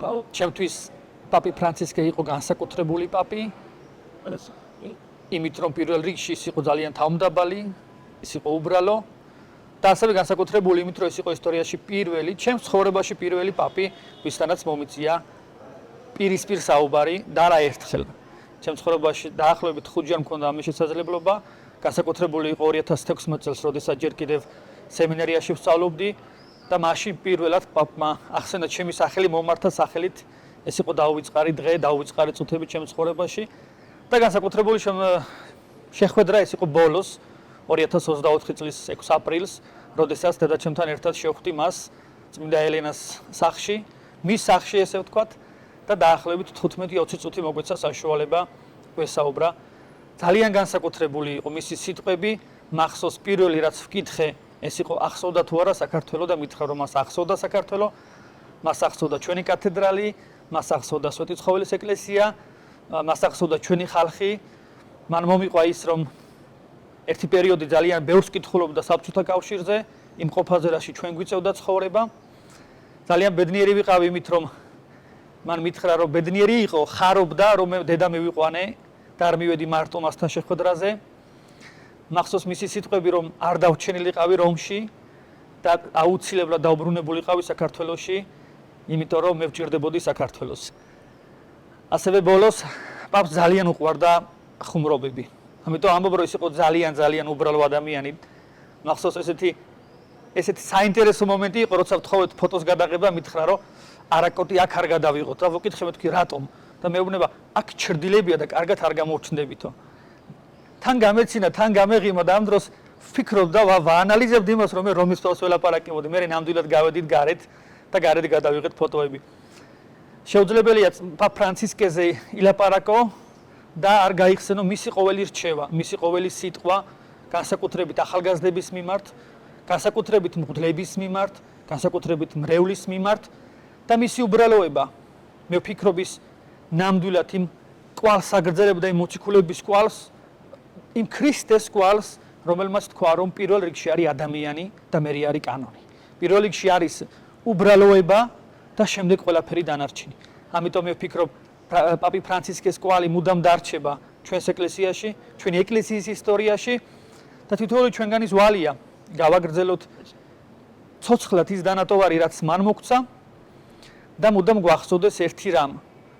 ჩემთვის პაპი ფრანცისკე იყო განსაკუთრებული პაპი. იმით რომ პირველ რიგში ის იყო ძალიან თავმდაბალი, ის იყო უბრალო და ასევე განსაკუთრებული იმით რომ ის იყო ისტორიაში პირველი, ჩემს ცხოვრებაში პირველი პაპი, ვისთანაც მომიწია პირისპირ საუბარი და არა ერთხელ. ჩემს ცხოვრებაში დაახლოებით 5 ჯერ მქონდა ამის შესაძლებლობა. განსაკუთრებული იყო 2016 წელს, როდესაც ჯერ კიდევ სემინარიაში ვსწავლობდი და მაშინ პირველად პაპმა ახსენა ჩემი სახელი მომართა სახელით. ეს იყო დაუვიწყარი დღე, დაუვიწყარი წუთები ჩემს ცხოვრებაში და განსაკუთრებული შეხვედრა ეს იყო ბოლოს 2024 წლის 6 აპრილს, როდესაც დედაჩემთან ერთად შევხვდი მას წმინდა ელენას სახლში, მის სახლში ესე ვთქვათ და დაახლოებით 15-20 წუთი მოგვეცა საშუალება ვესაუბრა. ძალიან განსაკუთრებული იყო მისი სიტყვები, მახსოვს პირველი რაც ვკითხე, ეს იყო ახსოვდა თუ არა საქართველო და მითხრა რომ მას ახსოვდა საქართველო, მას ახსოვდა ჩვენი კათედრალი, მას ახსოვდა სვეტიცხოველის ეკლესია, მას ახსოვდა ჩვენი ხალხი. მან მომიყვა ის რომ ერთი პერიოდი ძალიან ბევრს კითხულობდა საბჭოთა კავშირზე, იმ ყოფაზე რაში ჩვენ გვიწევდა ცხოვრება. ძალიან ბედნიერი ვიყავი იმით რომ მან მითხრა რომ ბედნიერი იყო, ხარობდა რომ მე დედა მივიყვანე და არ მივედი მარტო მასთან შეხვედრაზე. მახსოვს მისი სიტყვები რომ არ დავჩენილიყავი რომში და აუცილებლად დაუბრუნებულიყავი საქართველოში, იმიტომ რომ მე ვჭირდებოდი საქართველოს. ასევე ბოლოს პაპს ძალიან უყვარდა ხუმრობები. ამიტომ ამბობ რომ ის იყო ძალიან უბრალო ადამიანი. მახსოვს ესეთი საინტერესო მომენტი იყო, როცა ვთხოვეთ ფოტოს გადაღება, მითხრა რომ არაკოტი აქ არ გადავიღოთ და ვუკითხე მეთქი რატომ? და მეუბნება აქ ჩრდილებია და კარგად არ გამორჩნდებითო. თან გამეცინა, თან გამეღიმა და ამ დროს ვფიქრობდა, ვაანალიზებდი იმას, რომ მე რომის თავს ველაპარაკებოდი, მე ნამდვილად გავედით გარეთ და გარეთ გადავიღეთ ფოტოები. შეუძლებელია პაპ ფრანცისკეზე ილაპარაკო და არ გაიხსენო მისი ყოველი რჩევა, მისი ყოველი სიტყვა, განსაკუთრებით ახალგაზრდების მიმართ, განსაკუთრებით მღვდლების მიმართ, განსაკუთრებით მრევლის მიმართ და მისი უბრალოება. მე ვფიქრობ ის ნამდვილად იმ კვალს აგრძელებდა იმ მოციქულების კვალს, იმ ქრისტეს კვალს, რომელმაც თქვა რომ პირველ რიგში არის ადამიანი და მერე არის კანონი. პირველ რიგში არის უბრალოება და შემდეგ ყველაფერი დანარჩენი. ამიტომ მე ვფიქრობ პაპი ფრანცისკეს კვალი მუდამ დარჩება ჩვენს ეკლესიაში, ჩვენი ეკლესიის ისტორიაში და თითოეული ჩვენგანი ზვალია გავაგრძელოთ ცოცხლად ის დანატოვარი რაც მან მოგცა და მუდამ გვახსოვდეს ერთი რამ,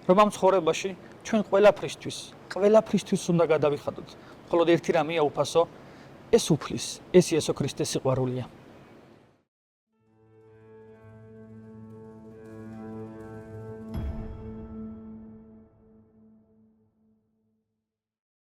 რომ ამ ცხოვრებაში ჩვენ ყველაფრისთვის უნდა გადავიხადოთ. მხოლოდ ერთი რამეა უფასო, ეს უფლის, ეს იესო ქრისტეს სიყვარულია.